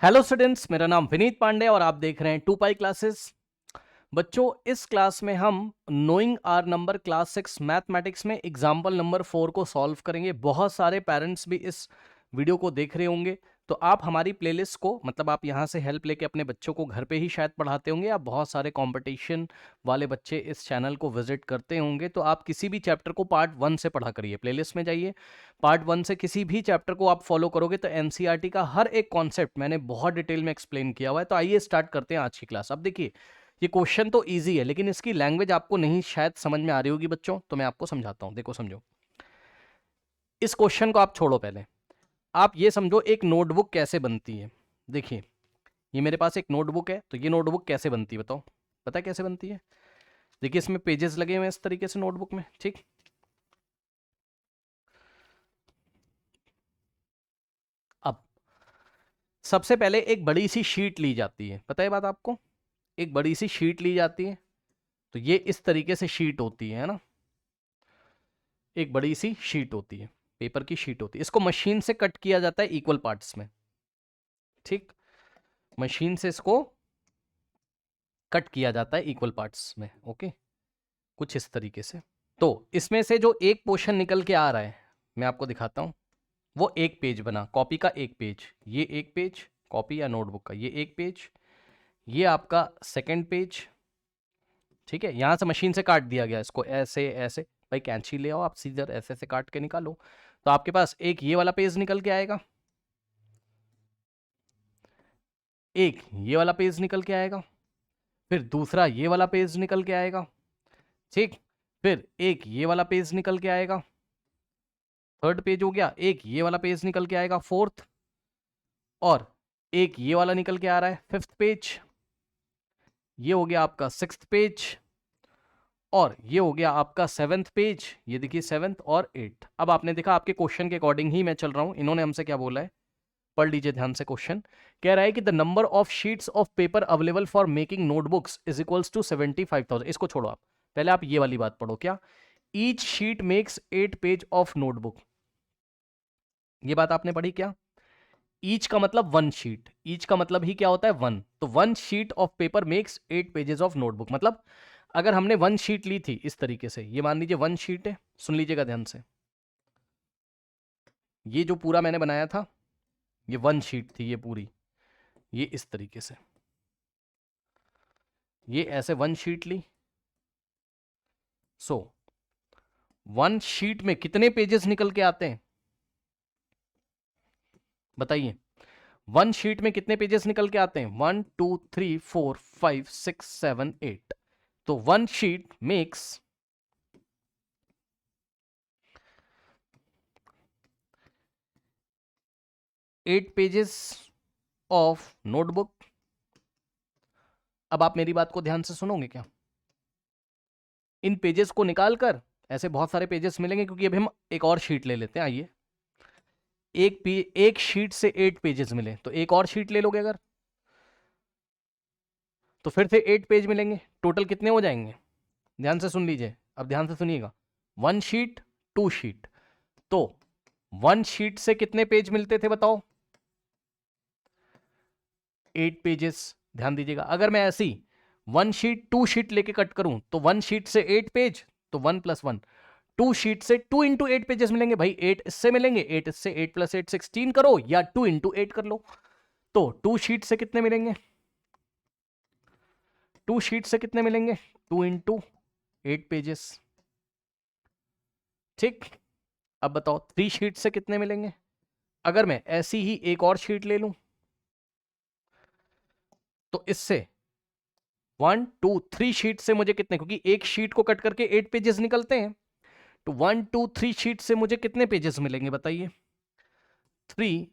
Hello students, मेरा नाम विनीत पांडे और आप देख रहे हैं 2 पाई क्लासेस। बच्चों, इस क्लास में हम नोइंग आर नंबर क्लास 6 मैथमेटिक्स में एग्जाम्पल नंबर 4 को सॉल्व करेंगे। बहुत सारे पेरेंट्स भी इस वीडियो को देख रहे होंगे, तो आप हमारी प्लेलिस्ट को मतलब आप यहाँ से हेल्प लेके अपने बच्चों को घर पे ही शायद पढ़ाते होंगे, या बहुत सारे कंपटीशन वाले बच्चे इस चैनल को विजिट करते होंगे। तो आप किसी भी चैप्टर को पार्ट 1 से पढ़ा करिए, प्लेलिस्ट में जाइए, पार्ट 1 से किसी भी चैप्टर को आप फॉलो करोगे तो एनसीईआरटी का हर एक कॉन्सेप्ट मैंने बहुत डिटेल में एक्सप्लेन किया हुआ है। तो आइए स्टार्ट करते हैं आज की क्लास। अब देखिए, ये क्वेश्चन तो इजी है, लेकिन इसकी लैंग्वेज आपको नहीं शायद समझ में आ रही होगी बच्चों, तो मैं आपको समझाता हूं। देखो, समझो इस क्वेश्चन को, आप छोड़ो पहले, आप ये समझो एक नोटबुक कैसे बनती है। देखिए, ये मेरे पास एक नोटबुक है, तो ये नोटबुक कैसे बनती है बताओ? पता है कैसे बनती है? देखिए, इसमें पेजेस लगे हुए हैं इस तरीके से नोटबुक में, ठीक। अब सबसे पहले एक बड़ी सी शीट ली जाती है, पता है बात आपको? एक बड़ी सी शीट ली जाती है, तो ये इस तरीके से शीट होती है ना, एक बड़ी सी शीट होती है, पेपर की शीट होती है। इसको मशीन से कट किया जाता है इक्वल पार्ट्स में, ठीक। मशीन से इसको कट किया जाता है इक्वल पार्ट्स में, ओके, कुछ इस तरीके से। तो इसमें से जो एक पोर्शन निकल के आ रहा है, मैं आपको दिखाता हूं, वो एक पेज बना, कॉपी का एक पेज, ये एक पेज कॉपी या नोटबुक का, ये एक पेज, ये आपका सेकंड पेज, ठीक है। यहां से मशीन से काट दिया गया इसको, ऐसे ऐसे, भाई कैंची ले आओ, आप सीधर ऐसे ऐसे काट के निकालो, तो आपके पास एक ये वाला पेज निकल के आएगा, एक ये वाला पेज निकल के आएगा, फिर दूसरा ये वाला पेज निकल के आएगा, ठीक। फिर एक ये वाला पेज निकल के आएगा, थर्ड पेज हो गया। एक ये वाला पेज निकल के आएगा, फोर्थ। और एक ये वाला निकल के आ रहा है, फिफ्थ पेज। ये हो गया आपका सिक्स्थ पेज, और ये हो गया आपका सेवेंथ पेज। ये देखिए, सेवेंथ और एट्थ। अब आपने देखा, आपके क्वेश्चन के अकॉर्डिंग ही मैं चल रहा हूं। इन्होंने हमसे क्या बोला है, पढ़ लीजिए ध्यान से। क्वेश्चन कह रहा है कि the number of sheets of paper available for making notebooks is equals to 75,000। इसको छोड़ो, आप पहले आप ये वाली बात पढ़ो। क्या? Each sheet makes 8 page of notebook. ये बात आपने पढ़ी क्या? ईच का मतलब वन शीट, ईच का मतलब ही क्या होता है? वन। तो one sheet of paper makes 8 pages of notebook. मतलब अगर हमने वन शीट ली थी इस तरीके से, ये मान लीजिए वन शीट है, सुन लीजिएगा ध्यान से, ये जो पूरा मैंने बनाया था, ये वन शीट थी, ये पूरी, ये इस तरीके से, ये ऐसे वन शीट ली। सो वन शीट में कितने पेजेस निकल के आते हैं बताइए? वन शीट में कितने पेजेस निकल के आते हैं? 1 2 3 4 5 6 7 8। तो one sheet makes 8 pages of notebook. अब आप मेरी बात को ध्यान से सुनोगे क्या? इन पेजेस को निकालकर, ऐसे बहुत सारे पेजेस मिलेंगे, क्योंकि अभी हम एक और शीट ले लेते हैं। आइए, एक शीट से 8 पेजेस मिले, तो एक और शीट ले लोगे अगर, तो फिर से 8 पेज मिलेंगे। टोटल कितने हो जाएंगे? ध्यान से सुन लीजिए, अब ध्यान से सुनिएगा। वन शीट, टू शीट, तो वन शीट से कितने पेज मिलते थे बताओ? 8 पेजेस। ध्यान दीजिएगा, अगर मैं ऐसी वन शीट टू शीट लेके कट करूं, तो वन शीट से 8 पेज, तो 1 + 1। टू शीट से 2 × 8 पेजेस मिलेंगे भाई, 8 इससे मिलेंगे, 8 इससे, 8 + 8 16 करो, या 2 × 8 कर लो। तो टू शीट से कितने मिलेंगे? टू शीट से कितने मिलेंगे? 2 × 8 पेजेस, ठीक। अब बताओ, थ्री शीट से कितने मिलेंगे? अगर मैं ऐसी ही एक और शीट ले लूं, तो इससे 1 2 3 शीट से मुझे कितने, क्योंकि एक शीट को कट करके 8 पेजेस निकलते हैं, तो 1 2 3 शीट से मुझे कितने पेजेस मिलेंगे बताइए? 3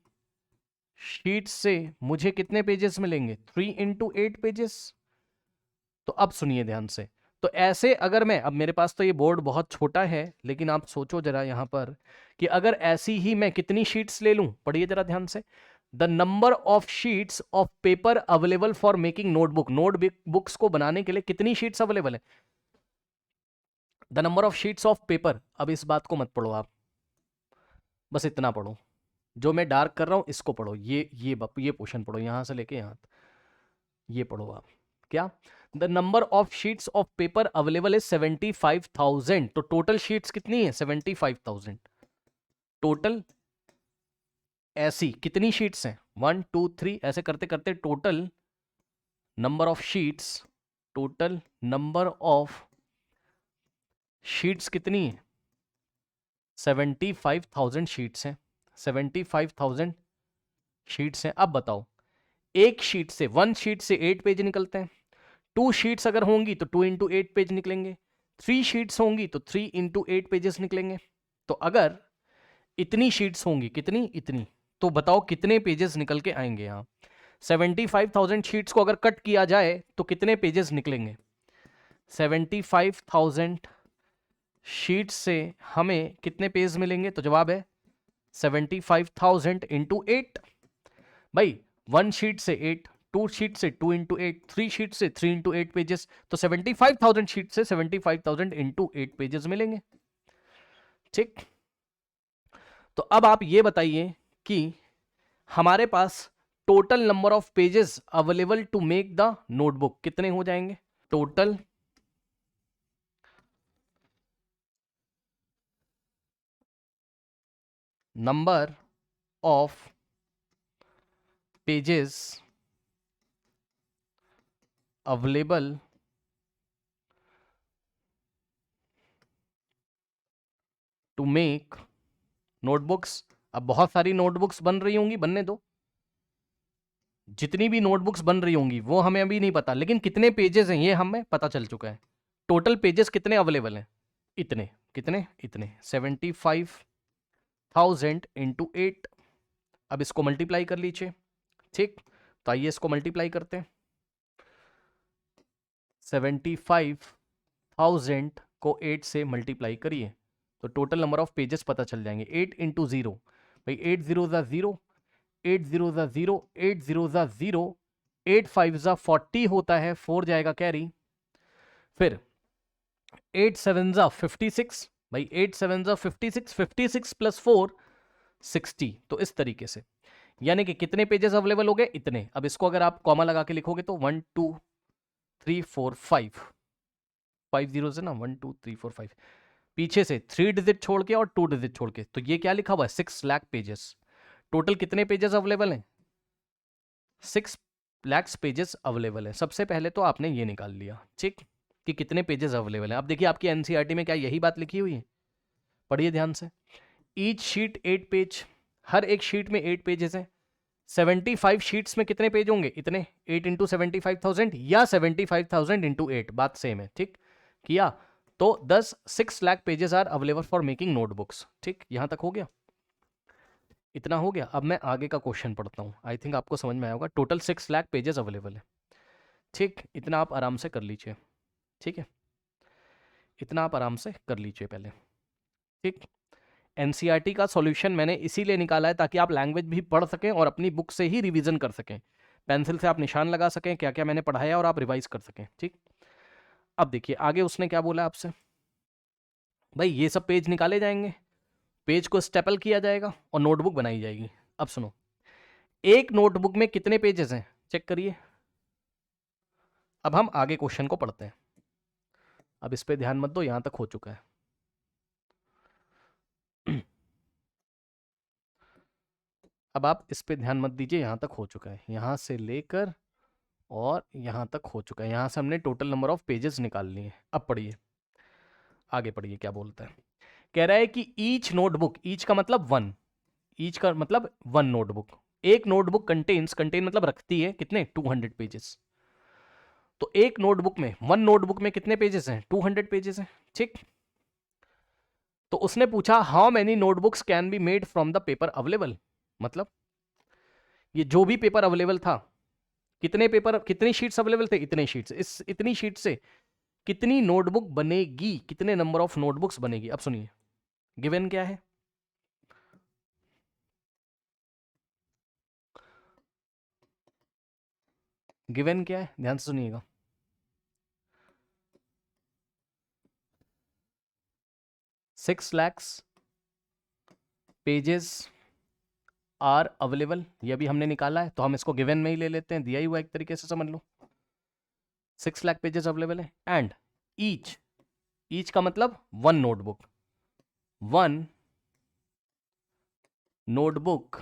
शीट से मुझे कितने पेजेस मिलेंगे? 3 × 8 पेजेस। तो अब सुनिए ध्यान से, तो ऐसे अगर मैं, अब मेरे पास तो ये बोर्ड बहुत छोटा है, लेकिन आप सोचो जरा यहां पर कि अगर ऐसी ही मैं कितनी शीट्स ले लूं, पढ़िए जरा ध्यान से। The number of sheets of paper available for making notebook, notebooks को बनाने के लिए कितनी शीट्स अवेलेबल है? The number of sheets of paper. अब इस बात को मत पढ़ो आप, बस इतना पढ़ो, जो मैं डार्क कर रहा हूं इसको पढ़ो, ये पोर्शन पढ़ो यहां से लेके यहां, ये पढ़ो आप। क्या? The number of sheets of paper available is 75,000। तो टोटल शीट्स कितनी है? 75,000 टोटल। ऐसी कितनी शीट्स हैं? 1 2 3 ऐसे करते करते total number of sheets, total number of sheets कितनी है? 75,000 शीट्स हैं। 75,000 शीट्स हैं। अब बताओ, एक शीट से, वन शीट से 8 पेज निकलते हैं। 2 शीट्स अगर होंगी तो 2 इंटू 8 पेज निकलेंगे। 3 शीट्स होंगी तो 3 इंटू 8 पेजेस निकलेंगे। तो अगर इतनी शीट्स होंगी, कितनी? इतनी, तो बताओ कितने पेजेस निकल के आएंगे यहां? 75,000 शीट्स को अगर कट किया जाए तो कितने पेजेस निकलेंगे? 75,000 शीट्स से हमें कितने पेज मिलेंगे? तो जवाब है 75,000 इंटू 8। भाई, 1 शीट से 8, 2 शीट से 2 इंटू 8, 3 शीट से 3 इंटू 8 पेजेस। तो 75,000 शीट से 75,000 इंटू 8 पेजेस मिलेंगे। ठीक, तो अब आप ये बताइए कि हमारे पास total number of pages available to make the notebook कितने हो जाएंगे? Total number of pages available to make notebooks. अब बहुत सारी नोटबुक्स बन रही होंगी, बनने दो। जितनी भी नोटबुक्स बन रही होंगी वो हमें अभी नहीं पता, लेकिन कितने पेजेस हैं ये हमें पता चल चुका है। टोटल पेजेस कितने अवेलेबल हैं? इतने। कितने? इतने। 75,000 इंटू 8। अब इसको मल्टीप्लाई कर लीजिए। ठीक, तो आइए इसको मल्टीप्लाई करते हैं। 75,000 को 8 से मल्टीप्लाई करिए तो टोटल नंबर ऑफ पेजेस पता चल जाएंगे। 8 इंटू 0, भाई 8 जीरो ज़ा 0, 8 जीरो ज़ा 0, 8 जीरो ज़ा 0, 8 5 ज़ा 40 होता है, 4 जाएगा कैरी। फिर 8 7 ज़ा 56, भाई 8 7 ज़ा 56, 56 प्लस 4 60। तो इस तरीके से, यानी कि कितने पेजेस अवेलेबल हो गए? इतने। अब इसको अगर आप कॉमा लगा के लिखोगे तो 1 2 3 4 5, 5 जीरो से ना, 1 2 3 4 5, पीछे से 3 डिजिट छोड़ के और 2 डिजिट छोड़ के, तो ये क्या लिखा हुआ है? 6 लाख पेजेस। टोटल कितने पेजेस अवेलेबल हैं? 6 लाख पेजेस अवेलेबल है। सबसे पहले तो आपने ये निकाल लिया, ठीक, कि कितने पेजेस अवेलेबल हैं। अब देखिए आपकी एनसीईआरटी में क्या यही बात लिखी हुई है? पढ़िए ध्यान से। ईच शीट 8 पेज, हर एक शीट में 8 पेजेस हैं। 75 शीट्स में कितने पेज होंगे? इतने। 8 इंटू 75,000 या 75,000 इंटू 8, बात सेम है। ठीक किया? तो 6 lakh pages are available for making notebooks. ठीक, यहां तक हो गया? इतना हो गया। अब मैं आगे का क्वेश्चन पढ़ता हूँ, आई थिंक आपको समझ में आया होगा। टोटल 6 लाख पेजेस अवेलेबल है। ठीक, इतना आप आराम से कर लीजिए। ठीक है, इतना आप आराम से कर लीजिए पहले। ठीक, एनसीईआरटी का सॉल्यूशन मैंने इसीलिए निकाला है ताकि आप लैंग्वेज भी पढ़ सकें और अपनी बुक से ही रिवीजन कर सकें। पेंसिल से आप निशान लगा सकें क्या क्या मैंने पढ़ाया और आप रिवाइज कर सकें। ठीक, अब देखिए आगे उसने क्या बोला आपसे। भाई ये सब पेज निकाले जाएंगे, पेज को स्टेपल किया जाएगा और नोटबुक बनाई जाएगी। अब सुनो, एक नोटबुक में कितने पेजेस हैं? चेक करिए। अब हम आगे क्वेश्चन को पढ़ते हैं। अब इस पे ध्यान मत दो, यहां तक हो चुका है। अब आप इस पे ध्यान मत दीजिए, यहां तक हो चुका है। यहां से लेकर और यहां तक हो चुका है। यहां से हमने टोटल नंबर ऑफ पेजेस निकाल लिए। अब पढ़िए, आगे पढ़िए क्या बोलता है। कह रहा है कि ईच नोटबुक, ईच का मतलब वन, ईच का मतलब वन नोटबुक, एक नोटबुक कंटेन्स, कंटेन मतलब रखती है कितने? 200 पेजेस। तो एक नोटबुक में, वन नोटबुक में कितने पेजेस हैं? 200 पेजेस हैं। ठीक, तो उसने पूछा how many notebooks can be made from the paper available. मतलब ये जो भी पेपर अवेलेबल था, कितने पेपर, कितनी शीट्स अवेलेबल थे? इतने शीट्स। इस इतनी शीट से कितनी नोटबुक बनेगी, कितने नंबर ऑफ नोटबुक्स बनेगी? अब सुनिए, गिवन क्या है? गिवन क्या है? ध्यान से सुनिएगा। 6 lakhs पेजेस आर अवेलेबल, ये भी हमने निकाला है, तो हम इसको गिवन में ही ले लेते हैं, दिया ही हुआ एक तरीके से समझ लो। 6 लाख पेजेस अवेलेबल है एंड ईच का मतलब one notebook, one notebook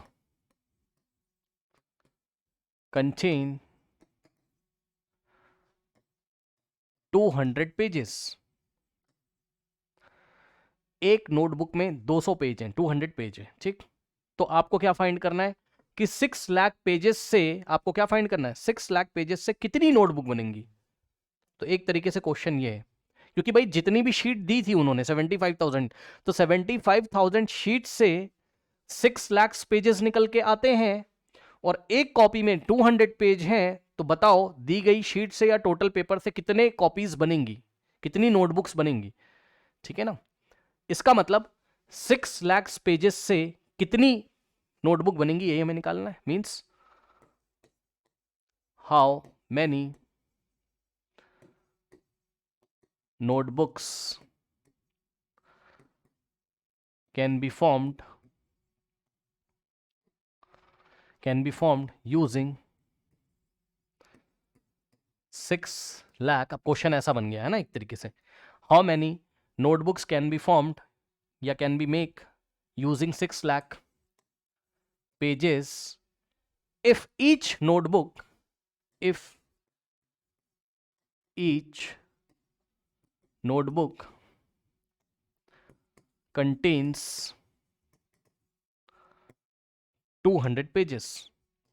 contain 200 pages. एक नोटबुक में 200 पेज हैं, 200 पेज है, ठीक। तो आपको क्या फाइंड करना है कि 6 लाख पेजेस से आपको क्या फाइंड करना है, 6 लाख पेजेस से कितनी नोटबुक बनेंगी। तो एक तरीके से क्वेश्चन ये है, क्योंकि भाई जितनी भी शीट दी थी उन्होंने 75,000, तो 75,000 शीट से 6 लाख पेजेस निकल के आते हैं और एक कॉपी में 200 पेज हैं। तो बताओ दी गई शीट से या टोटल पेपर से कितने कॉपीज बनेंगी, कितनी नोटबुक्स बनेंगी, ठीक है ना। इसका मतलब 6 लाख पेजेस से कितनी नोटबुक बनेंगी, यही हमें निकालना है। Means how many notebooks can be formed using 6 lakh. अब क्वेश्चन ऐसा बन गया है ना एक तरीके से, how many notebooks can be formed या can be make using 6 lakh pages if each notebook contains 200 pages.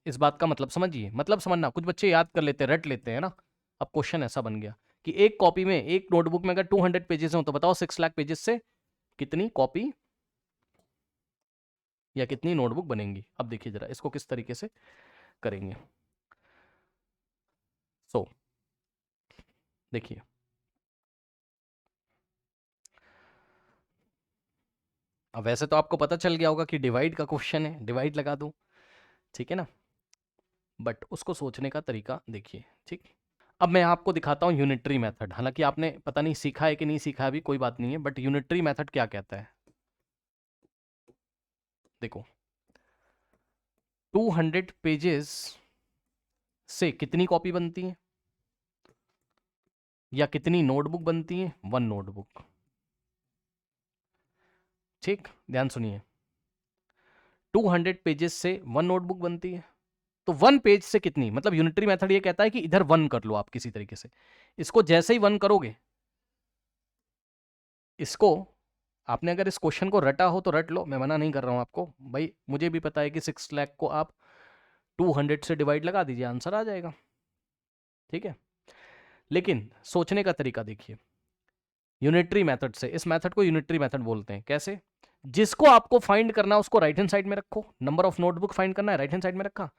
इस बात का मतलब समझिए, मतलब समझना, कुछ बच्चे याद कर लेते हैं, रट लेते हैं ना। अब क्वेश्चन ऐसा बन गया कि एक कॉपी में, एक नोटबुक में अगर 200 पेजेस हो तो बताओ 6 लाख पेजेस से कितनी कॉपी या कितनी नोटबुक बनेंगी। अब देखिए जरा इसको किस तरीके से करेंगे। सो देखिए, अब वैसे तो आपको पता चल गया होगा कि डिवाइड का क्वेश्चन है, डिवाइड लगा दूं, ठीक है ना। बट उसको सोचने का तरीका देखिए, ठीक। अब मैं आपको दिखाता हूं यूनिटरी मेथड। हालांकि आपने पता नहीं सीखा है कि नहीं सीखा, अभी कोई बात नहीं है, बट यूनिटरी मेथड क्या कहता है देखो। 200 पेजेस से कितनी कॉपी बनती है या कितनी नोटबुक बनती है, वन नोटबुक, ठीक। ध्यान सुनिए, 200 पेजेस से वन नोटबुक बनती है, तो वन पेज से कितनी, मतलब यूनिटरी मेथड ये कहता है कि इधर वन कर लो आप किसी तरीके से। इसको जैसे ही वन करोगे, इसको आपने अगर इस क्वेश्चन को रटा हो तो रट लो, मैं मना नहीं कर रहा हूं आपको भाई, मुझे भी पता है कि 6 लाख को आप 200 से डिवाइड लगा दीजिए, आंसर आ जाएगा, ठीक है। लेकिन सोचने का तरीका देखिए, यूनिटरी मेथड से, इस मेथड को यूनिटरी मेथड बोलते हैं। कैसे, जिसको आपको फाइंड करना है उसको राइट हैंड साइड में रखो, नंबर ऑफ नोटबुक फाइंड करना है, राइट हैंड साइड में रखा।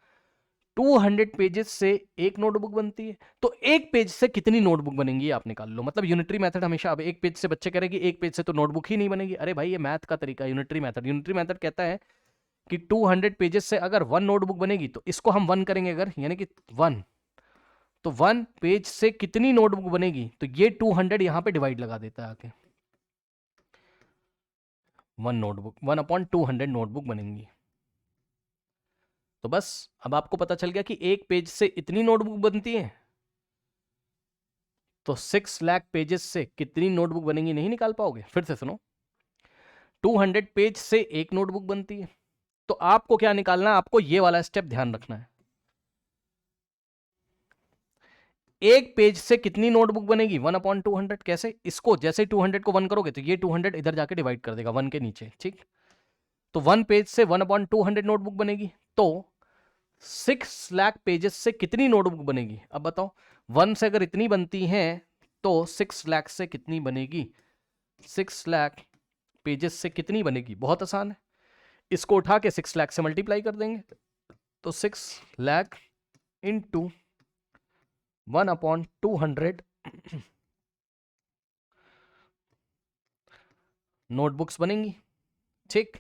200 पेजेस से एक नोटबुक बनती है, तो एक पेज से कितनी नोटबुक बनेंगी आप निकाल लो। मतलब यूनिटरी मेथड हमेशा, अब एक पेज से बच्चे करेंगे, एक पेज से तो नोटबुक ही नहीं बनेगी। अरे भाई ये मैथ का तरीका है, यूनिटरी मेथड कहता है कि 200 पेजेस से अगर वन नोटबुक बनेगी तो इसको हम वन करेंगे अगर, यानी कि वन, तो वन पेज से कितनी नोटबुक बनेगी, तो ये 200 यहां पे डिवाइड लगा देता है आके, वन नोटबुक, 1/200 नोटबुक बनेंगी। तो बस अब आपको पता चल गया कि एक पेज से इतनी नोटबुक बनती है, तो 6 लाख पेजेस से कितनी नोटबुक बनेंगी नहीं निकाल पाओगे। फिर से सुनो, 200 पेज से एक नोटबुक बनती है, तो आपको क्या निकालना है, आपको ये वाला स्टेप ध्यान रखना है। एक पेज से कितनी नोटबुक बनेगी, 1/200। कैसे, इसको जैसे 200 को वन करोगे तो ये 200 इधर जाके डिवाइड कर देगा वन के नीचे, ठीक। तो वन पेज से 1/200 नोटबुक बनेगी, तो 6 लाख पेजेस से कितनी नोटबुक बनेगी। अब बताओ, वन से अगर इतनी बनती हैं तो 6 लाख से कितनी बनेगी, 6 लाख पेजेस से कितनी बनेगी। बहुत आसान है, इसको उठा के 6 लाख से मल्टीप्लाई कर देंगे, तो 6 लाख इंटू 1/200 नोटबुक्स बनेंगी, ठीक।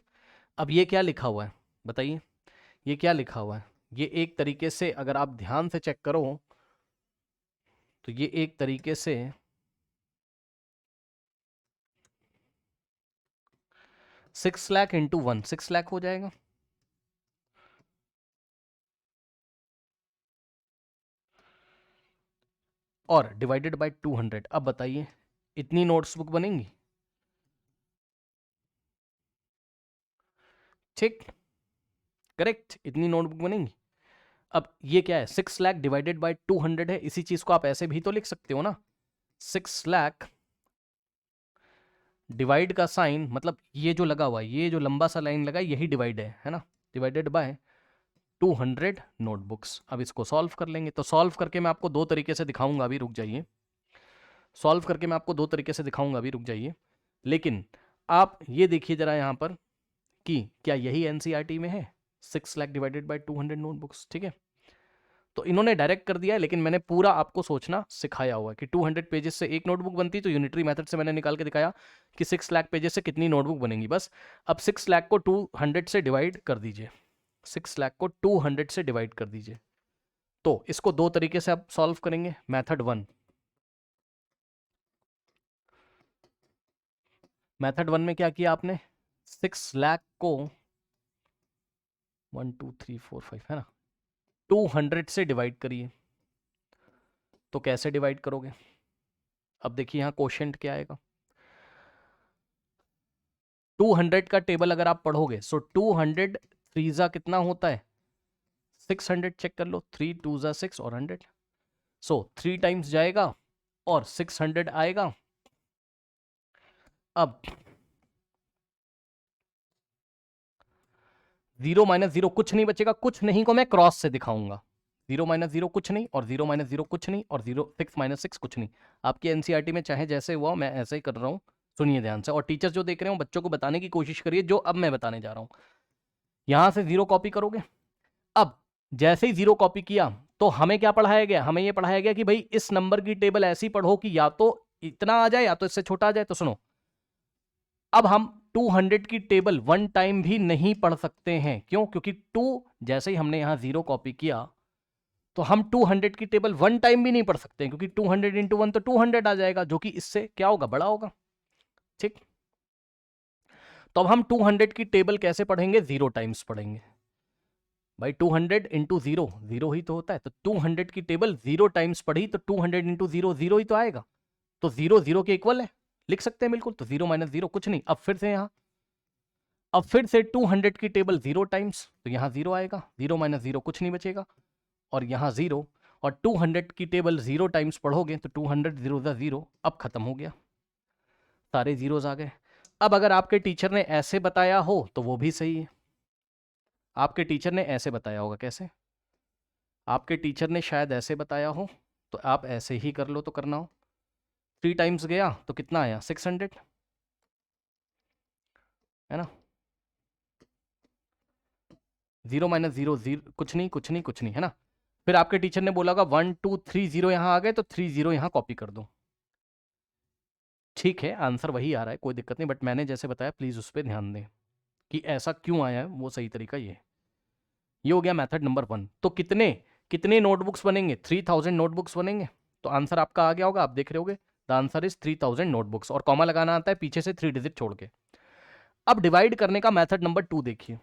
अब ये क्या लिखा हुआ है बताइए, ये क्या लिखा हुआ है। ये एक तरीके से अगर आप ध्यान से चेक करो तो ये एक तरीके से 6 लाख इंटू वन, 6 लाख हो जाएगा, और डिवाइडेड बाय 200। अब बताइए इतनी नोट्सबुक बनेंगी? ठीक, करेक्ट, इतनी नोटबुक बनेंगी। अब ये क्या है, 6 लाख डिवाइडेड बाय 200 है। इसी चीज को आप ऐसे भी तो लिख सकते हो ना, 6 लाख डिवाइड का साइन, मतलब ये जो लगा हुआ है, ये जो लंबा सा लाइन लगा है, यही डिवाइड है ना, डिवाइडेड बाय 200 नोटबुक्स। अब इसको सॉल्व कर लेंगे। तो सॉल्व करके मैं आपको दो तरीके से दिखाऊंगा, अभी रुक जाइए। सॉल्व करके मैं आपको दो तरीके से दिखाऊंगा, अभी रुक जाइए। लेकिन आप ये देखिए जरा यहाँ पर कि क्या यही एनसीईआरटी में है, 6 लाख डिवाइडेड बाय 200 नोटबुक्स। ठीक है, तो इन्होंने डायरेक्ट कर दिया है, लेकिन मैंने पूरा आपको सोचना सिखाया हुआ है कि 200 पेजेस से एक नोटबुक बनती, तो यूनिटरी मेथड से मैंने निकाल के दिखाया कि 6 लाख पेजेस से कितनी नोटबुक बनेंगी। बस अब 6 लाख को 200 से डिवाइड कर दीजिए, 6 लाख को 200 से डिवाइड कर दीजिए। तो इसको दो तरीके से आप सॉल्व करेंगे। मेथड 1, मेथड 1 में क्या किया आपने, 6 लाख को 1 2 3 4 5 है ना, 200 से डिवाइड करिए। तो कैसे डिवाइड करोगे? अब देखिए यहाँ क्वोशिएंट क्या आएगा। 200 का टेबल अगर आप पढ़ोगे, सो 200 3 कितना होता है, 600। चेक कर लो, 3 2 6 और 100। सो 3 टाइम्स जाएगा और 600 आएगा। अब 0 माइनस 0 कुछ नहीं बचेगा, कुछ नहीं को मैं क्रॉस से दिखाऊंगा। 0 माइनस 0 कुछ नहीं, और 0 माइनस 0 कुछ नहीं, और 0 6 माइनस 6 कुछ नहीं। आपकी एनसीईआरटी में चाहे जैसे हुआ, मैं ऐसे ही कर रहा हूँ। सुनिए ध्यान से, और टीचर जो देख रहे हो बच्चों को बताने की कोशिश करिए जो अब मैं बताने जा रहा हूँ। यहां से 0 कॉपी करोगे। अब जैसे ही 0 कॉपी किया तो हमें क्या पढ़ाया गया, हमें ये पढ़ाया गया कि भाई इस नंबर की टेबल ऐसी पढ़ो कि या तो इतना आ जाए या तो इससे छोटा आ जाए। तो सुनो, अब हम 200 की टेबल वन टाइम भी नहीं पढ़ सकते हैं। क्यों? क्योंकि 2 जैसे ही हमने यहां 0 कॉपी किया तो हम 200 की टेबल वन टाइम भी नहीं पढ़ सकते हैं, क्योंकि 200 इंटू 1 तो 200 आ जाएगा, जो कि इससे क्या होगा, बड़ा होगा। ठीक, तो अब हम 200 की टेबल कैसे पढ़ेंगे, 0 टाइम्स पढ़ेंगे। भाई 200 इंटू 0 0 ही तो होता है, तो 200 की टेबल 0 टाइम्स पढ़ी तो 200 इंटू 0 0 ही तो आएगा। तो 0 0 के इक्वल है, लिख सकते हैं बिल्कुल। तो 0 माइनस 0 कुछ नहीं। अब फिर से यहां, अब फिर से 200 की टेबल 0 टाइम्स, तो यहां 0 आएगा। 0 माइनस 0 कुछ नहीं बचेगा, और यहां 0। और 200 की टेबल 0 टाइम्स पढ़ोगे तो 200 0 0, अब खत्म हो गया, सारे जीरोस आ गए। अब अगर आपके टीचर ने ऐसे बताया हो तो वो भी सही है। आपके टीचर ने ऐसे बताया होगा, कैसे? आपके टीचर ने शायद ऐसे बताया हो, तो आप ऐसे ही कर लो तो करना हो। 3 टाइम्स गया तो कितना आया, 600, है ना। 0 माइनस 0 0 कुछ नहीं, कुछ नहीं, कुछ नहीं, है ना। फिर आपके टीचर ने बोला होगा 1 2 3 0 यहां आ गए, तो 3 0 यहां कॉपी कर दो। ठीक है, आंसर वही आ रहा है, कोई दिक्कत नहीं, बट मैंने जैसे बताया प्लीज उस पर ध्यान दें कि ऐसा क्यों आया है, वो सही तरीका ये हो गया मेथड नंबर 1। तो कितने कितने नोटबुक्स बनेंगे, 3000 नोटबुक्स बनेंगे। तो आंसर आपका आ गया होगा, आप देख रहे होगे, द आंसर इज 3000 नोटबुक्स, और कॉमा लगाना आता है पीछे से 3 डिजिट छोड़ के। अब डिवाइड करने का मेथड नंबर 2 देखिए।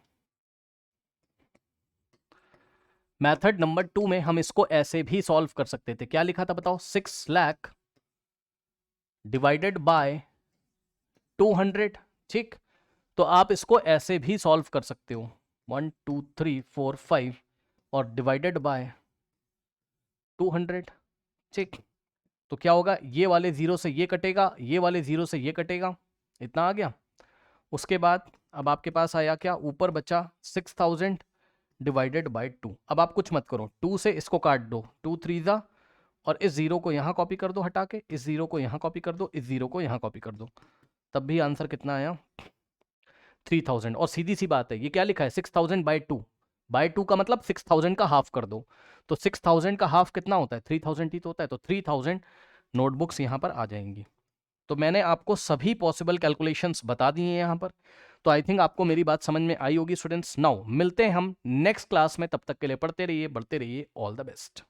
मेथड नंबर 2 में हम इसको ऐसे भी सॉल्व कर सकते थे। क्या लिखा था बताओ, 6 लाख डिवाइडेड बाय 200। ठीक, तो आप इसको ऐसे भी सॉल्व कर सकते हो, 1 2 3 4 5 और डिवाइडेड बाय 200। ठीक, तो क्या होगा, ये वाले 0 से ये कटेगा, ये वाले 0 से ये कटेगा, इतना आ गया। उसके बाद अब आपके पास आया क्या, ऊपर बचा 6000 डिवाइडेड बाय 2। अब आप कुछ मत करो, 2 से इसको काट दो, 2 3 जा, और इस 0 को यहां कॉपी कर दो हटा के, इस 0 को यहां कॉपी कर दो, इस 0 को यहां कॉपी कर दो, तब भी आंसर कितना आया, 3000। और सीधी सी बात है, ये क्या लिखा है, 6000 बाय 2 का मतलब 6000 का हाफ कर दो। तो 6000 का हाफ कितना होता है, 3000 ही तो होता है। तो 3000 नोटबुक्स यहां पर आ जाएंगी। तो मैंने आपको सभी पॉसिबल कैलकुलेशंस बता दिए हैं यहां पर। तो आई थिंक आपको मेरी बात समझ में आई होगी स्टूडेंट्स। नाउ मिलते हैं हम नेक्स्ट क्लास में, तब तक के लिए पढ़ते रहिए, बढ़ते रहिए, ऑल द बेस्ट।